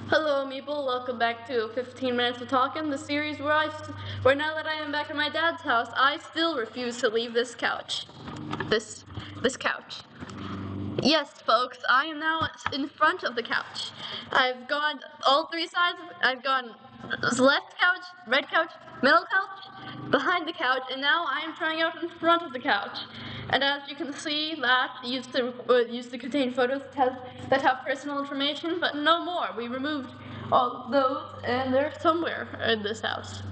Hello, Meeple. Welcome back to 15 Minutes of Talkin', the series where now that I am back at my dad's house, I still refuse to leave this couch. This couch. Yes, folks, I am now in front of the couch. I've gone all three sides. I've gone left couch, right couch, middle couch, behind the couch, and now I am trying out in front of the couch. And as you can see, that used to contain photos that have personal information, but no more. We removed all those, and they're somewhere in this house.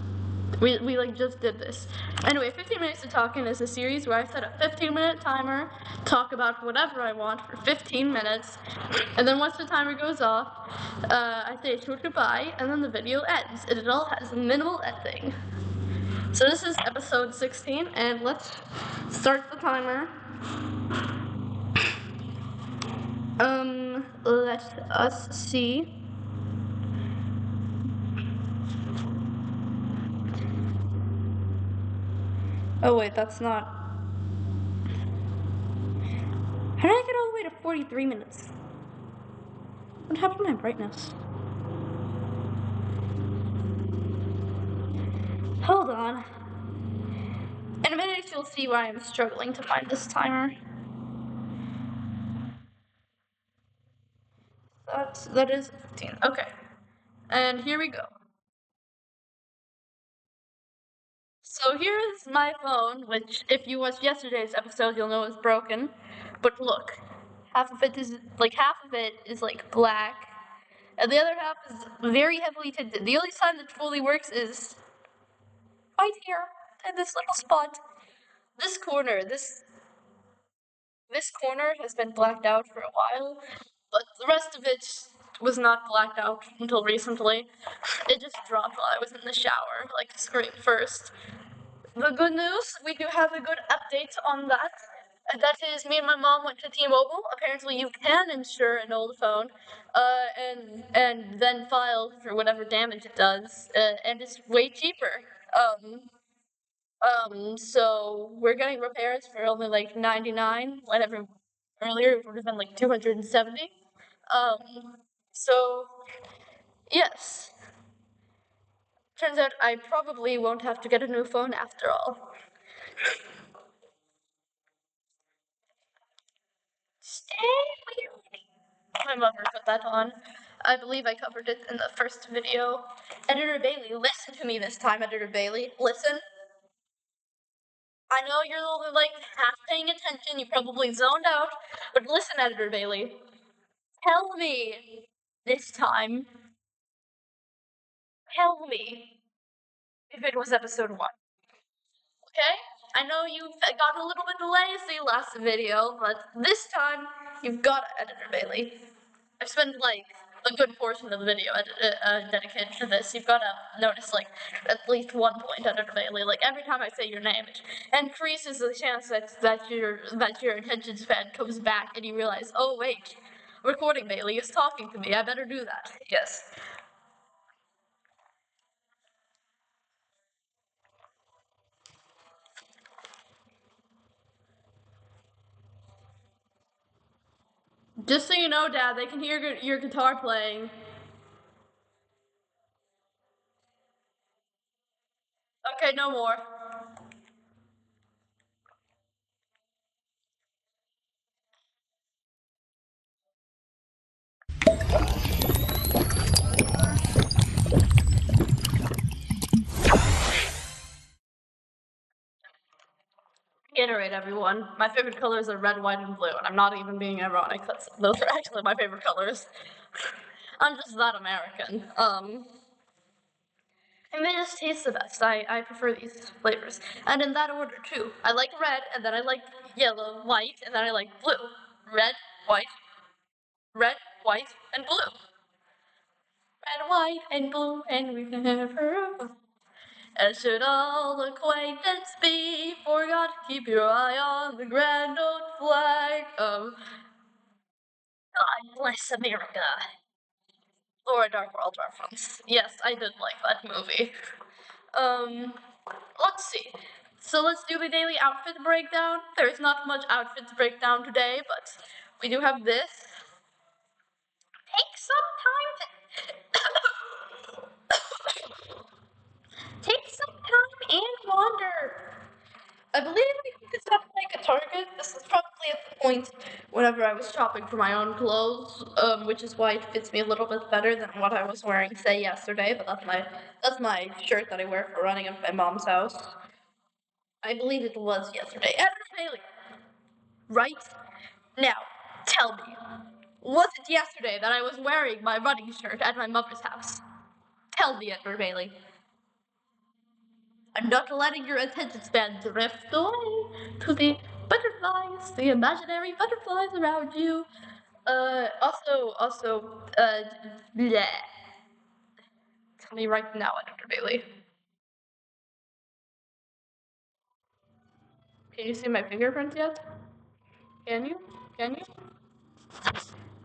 We like just did this. Anyway, 15 Minutes of Talking is a series where I set a 15-minute timer, talk about whatever I want for 15 minutes, and then once the timer goes off, I say a short goodbye, and then the video ends, and it all has minimal editing. So this is episode 16, and let's start the timer. Let us see. Oh wait, that's not. How did I get all the way to 43 minutes? What happened to my brightness? Hold on. In a minute, you'll see why I'm struggling to find this timer. That is 15. Okay. And here we go. So here is my phone, which if you watched yesterday's episode, you'll know is broken. But look, half of it is like black, and the other half is very heavily tinted. The only sign that fully works is right here in this little spot. This corner has been blacked out for a while, but the rest of it was not blacked out until recently. It just dropped while I was in the shower, like screamed first. The good news, we do have a good update on that. That is, me and my mom went to T-Mobile. Apparently, you can insure an old phone, and then file for whatever damage it does, and it's way cheaper. So we're getting repairs for only like 99, whatever. Earlier it would have been like 270. So yes. Turns out I probably won't have to get a new phone after all. Stay with me. My mother put that on. I believe I covered it in the first video. Editor Bailey, listen to me this time, Editor Bailey. Listen. I know you're only like half paying attention, you probably zoned out, but listen, Editor Bailey. Tell me this time. Tell me if it was episode 1. Okay? I know you got a little bit lazy last video, but this time you've got it, Editor Bailey. I've spent like a good portion of the video dedicated to this. You've got to notice like at least one point, Editor Bailey. Like every time I say your name, it increases the chance that your attention span comes back and you realize, oh wait, Recording Bailey is talking to me. I better do that. Yes. Just so you know, Dad, they can hear your guitar playing. Okay, no more. Reiterate, everyone. My favorite colors are red, white, and blue, and I'm not even being ironic. Those are actually my favorite colors. I'm just that American. And they just taste the best. I prefer these flavors. And in that order, too. I like red, and then I like yellow, white, and then I like blue. Red, white, red, white, and blue. Red, white, and blue, and we've never. And should all acquaintance be forgot, keep your eye on the grand old flag of God bless America. Or a Dark World reference. Yes, I did like that movie. Let's see. So let's do the daily outfit breakdown. There's not much outfits breakdown today, but we do have this. Take some time I believe I got this at like a Target. This is probably at the point whenever I was shopping for my own clothes, which is why it fits me a little bit better than what I was wearing, say, yesterday. But that's my shirt that I wear for running at my mom's house. I believe it was yesterday. Edward Bailey, right? Now, tell me, was it yesterday that I was wearing my running shirt at my mother's house? Tell me, Edward Bailey. I'm not letting your attention span drift away to the butterflies, the imaginary butterflies around you. Bleh. Tell me right now, Edward Bailey. Can you see my fingerprints yet? Can you? Can you?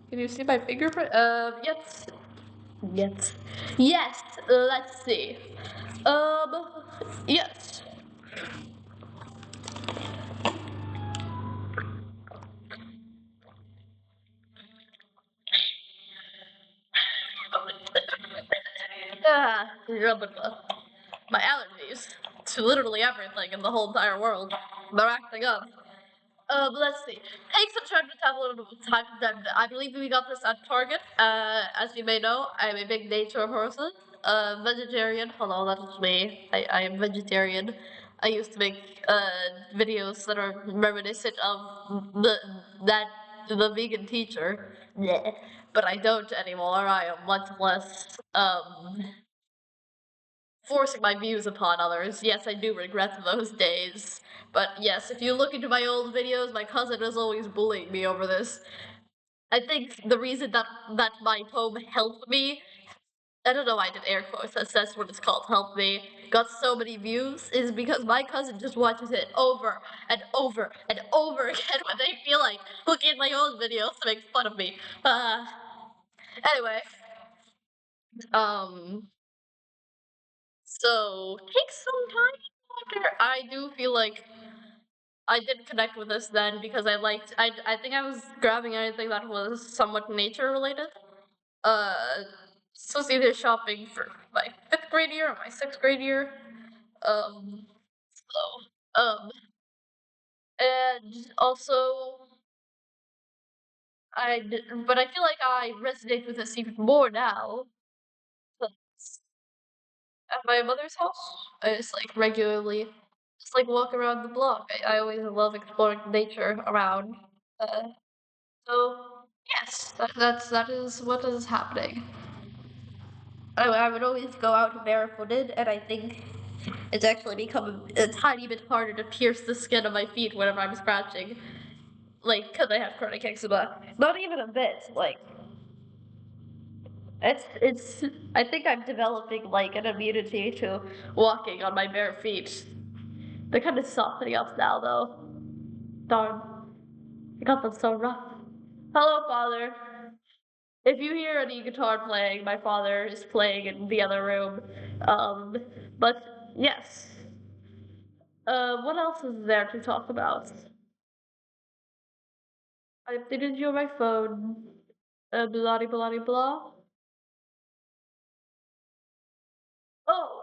Can you see my fingerprint? Yes. Yes. Yes. Let's see. Yes. Yeah, but my allergies to literally everything in the whole entire world, they're acting up. Let's see. Take some time to have a little bit of time to them. I believe we got this at Target. As you may know, I'm a big nature person. Vegetarian. Hello, that is me. I am vegetarian. I used to make videos that are reminiscent of the vegan teacher. Yeah. But I don't anymore. I am much less forcing my views upon others. Yes, I do regret those days. But yes, if you look into my old videos, my cousin was always bullying me over this. I think the reason that my poem helped me, I don't know why I did air quotes, that's what it's called, help me, got so many views, is because my cousin just watches it over and over and over again when they feel like looking at my old videos to make fun of me. Anyway, um, so take some time after. I do feel like I did connect with this then because I think I was grabbing anything that was somewhat nature related. Uh, so it's either shopping for my fifth grade year or my sixth grade year. Um, and also but I feel like I resonate with this even more now. But at my mother's house, I just like regularly just like walk around the block. I always love exploring nature around. Uh, So yes, that is what is happening. I would always go out barefooted, and I think it's actually become a tiny bit harder to pierce the skin of my feet whenever I'm scratching, like because I have chronic eczema. Not even a bit. Like it's. I think I'm developing like an immunity to walking on my bare feet. They're kind of softening up now, though. Darn, I got them so rough. Hello, father. If you hear any guitar playing, my father is playing in the other room. Um, but yes. What else is there to talk about? I updated you on my phone. Blah blah blah blah.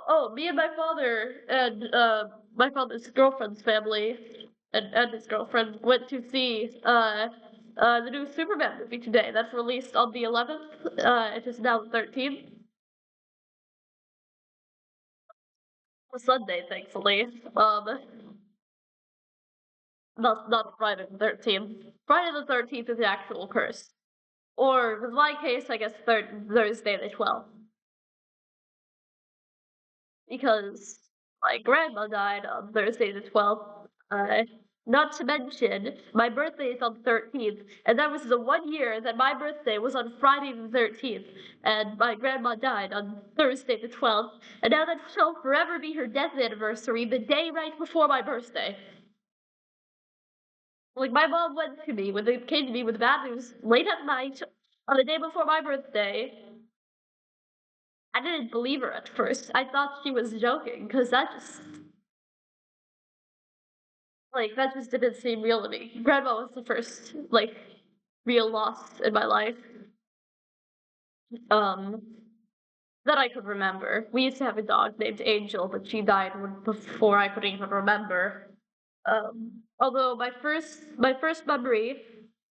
Oh, me and my father and my father's girlfriend's family and his girlfriend went to see the new Superman movie today. That's released on the 11th. It is now the 13th. Sunday, thankfully. Not Friday the 13th. Friday the 13th is the actual curse. Or, in my case, I guess Thursday the 12th. Because my grandma died on Thursday the 12th. Not to mention, my birthday is on the 13th, and that was the 1 year that my birthday was on Friday the 13th, and my grandma died on Thursday the 12th, and now that shall forever be her death anniversary, the day right before my birthday. Like my mom went to me when it came to me with bad news late at night on the day before my birthday. I didn't believe her at first. I thought she was joking because that just didn't seem real to me. Grandma was the first real loss in my life. Um, that I could remember. We used to have a dog named Angel, but she died before I could even remember. Although my first memory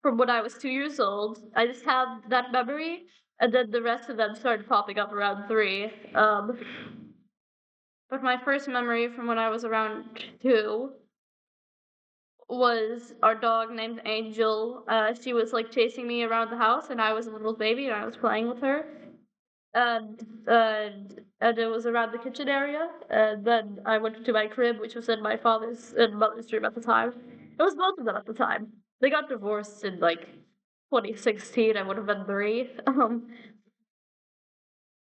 from when I was 2 years old, I just have that memory, and then the rest of them started popping up around three. But my first memory from when I was around two was our dog named Angel. She was like chasing me around the house, and I was a little baby, and I was playing with her. And it was around the kitchen area. And then I went to my crib, which was in my father's and mother's room at the time. It was both of them at the time. They got divorced in like 2016. I would have been three.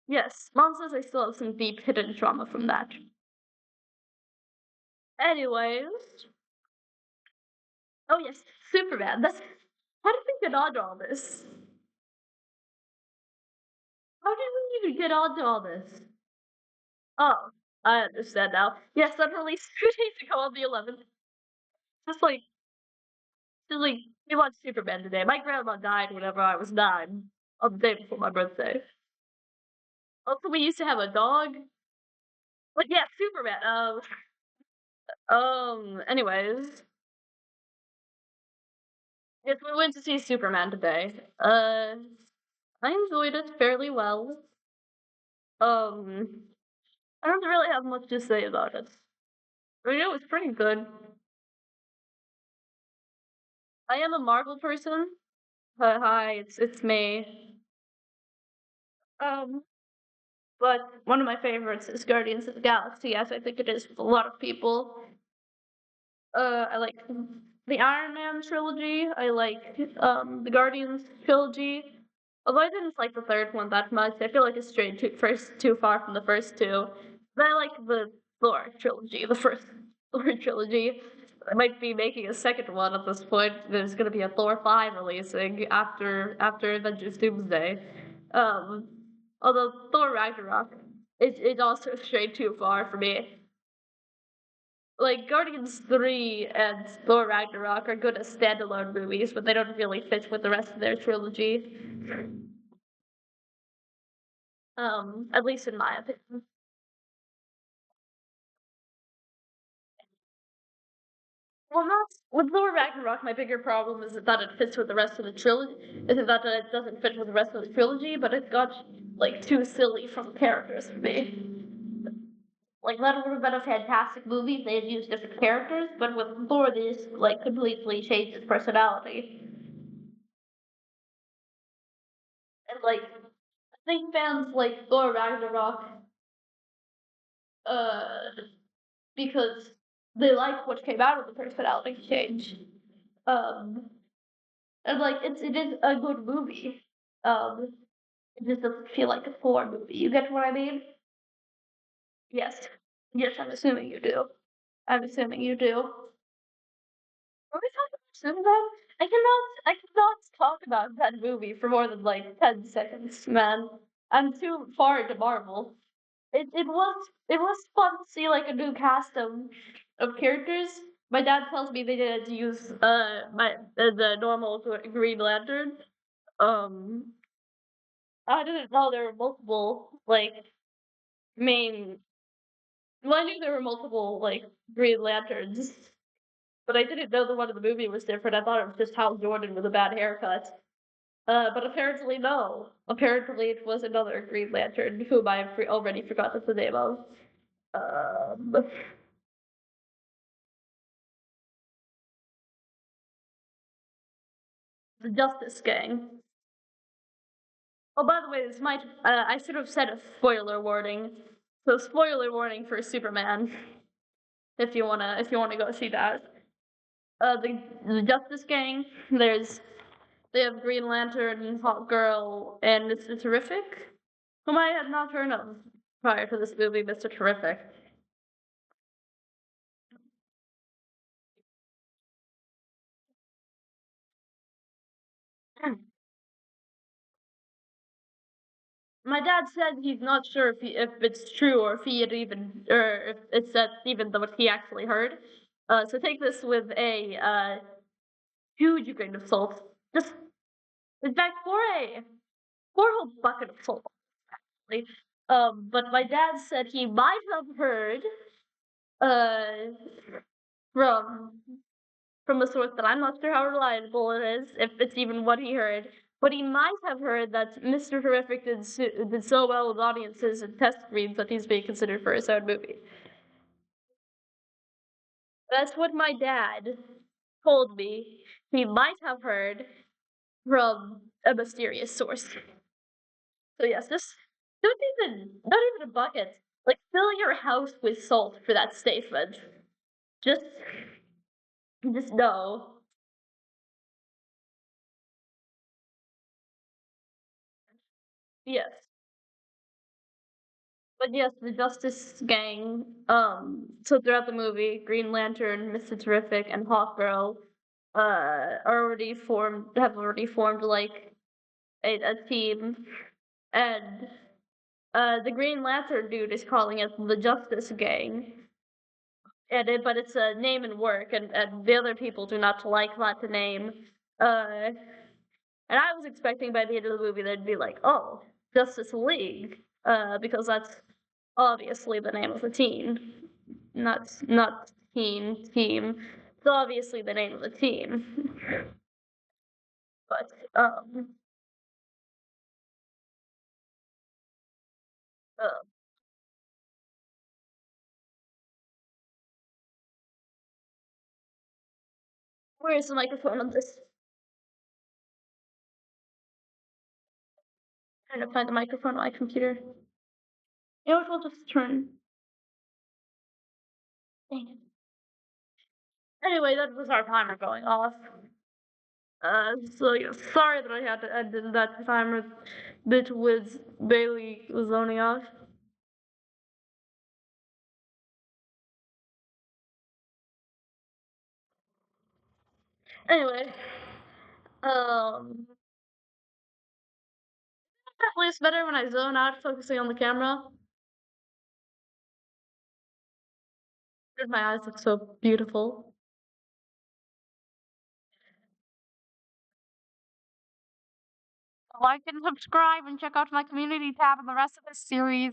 Yes, mom says I still have some deep hidden trauma from that. Anyways, oh yes, Superman. That's how did we get onto all this? How did we even get onto all this? Oh, I understand now. Yes, that released 2 days ago on the 11th. Just like Just like, we watched Superman today. My grandma died whenever I was 9, on the day before my birthday. Also, we used to have a dog. But yeah, Superman. Anyways, yes, we went to see Superman today. I enjoyed it fairly well. Um, I don't really have much to say about it. But it was pretty good. I am a Marvel person. Hi, it's me. Um, but one of my favorites is Guardians of the Galaxy, as I think it is with a lot of people. I like the Iron Man trilogy. I like the Guardians trilogy. Although I didn't like the third one that much, I feel like it's strayed too far from the first two. But I like the Thor trilogy, the first Thor trilogy. I might be making a second one at this point. There's gonna be a Thor 5 releasing after Avengers Doomsday. Um, although Thor Ragnarok, it also strayed too far for me. Like Guardians 3 and Thor Ragnarok are good as standalone movies, but they don't really fit with the rest of their trilogy. At least in my opinion. Well, not with Thor Ragnarok. My bigger problem is that it fits with the rest of the trilogy. Isn't that it doesn't fit with the rest of the trilogy, but it got like too silly from the characters for me. Like that would have been a fantastic movie if they had used different characters, but with Thor, they just like completely changed his personality. And like I think fans like Thor Ragnarok uh because they like what came out of the personality change. Um and like it is a good movie. Um it just doesn't feel like a Thor movie. You get what I mean? Yes. Yes, I'm assuming you do. I'm assuming you do. Are we talking about Superman? I cannot talk about that movie for more than like 10 seconds, man. I'm too far into Marvel. It was fun to see like a new cast of characters. My dad tells me they didn't use the normal Green Lantern. Um, I didn't know there were multiple like main. Well, I knew there were multiple like Green Lanterns, but I didn't know the one in the movie was different. I thought it was just Hal Jordan with a bad haircut. But apparently no. Apparently it was another Green Lantern whom I've already forgotten the name of. Um, the Justice Gang. Oh, by the way, this might I should have said a spoiler warning. So spoiler warning for Superman, if you wanna go see that. The Justice Gang. They have Green Lantern, Hot Girl, and Mr. Terrific, whom I had not heard of prior to this movie, Mr. Terrific. My dad said he's not sure if it's true or if he had even or if it's that even what he actually heard. So take this with a huge grain of salt. Just in fact, for a whole bucket of salt. Actually. But my dad said he might have heard uh from a source that I'm not sure how reliable it is, if it's even what he heard. But he might have heard that Mr. Terrific did so well with audiences and test reads that he's being considered for his own movie. That's what my dad told me. He might have heard from a mysterious source. So yes, just not even a bucket. Like fill your house with salt for that statement. Just just know. Yes. But yes, the Justice Gang, so throughout the movie, Green Lantern, Mr. Terrific, and Hawkgirl, have already formed like a team, and the Green Lantern dude is calling it the Justice Gang, but it's a name and work, and the other people do not like that name. Uh, and I was expecting by the end of the movie they'd be like, oh, Justice League, because that's obviously the name of the team, not team. It's obviously the name of the team, but uh, where's the microphone on this? Trying to find the microphone on my computer. You know what? We'll just turn. Dang it. Anyway, that was our timer going off. So yeah, sorry that I had to end that timer bit with Bailey zoning off. Anyway, definitely it's better when I zone out, focusing on the camera. My eyes look so beautiful. Like and subscribe and check out my community tab in the rest of this series.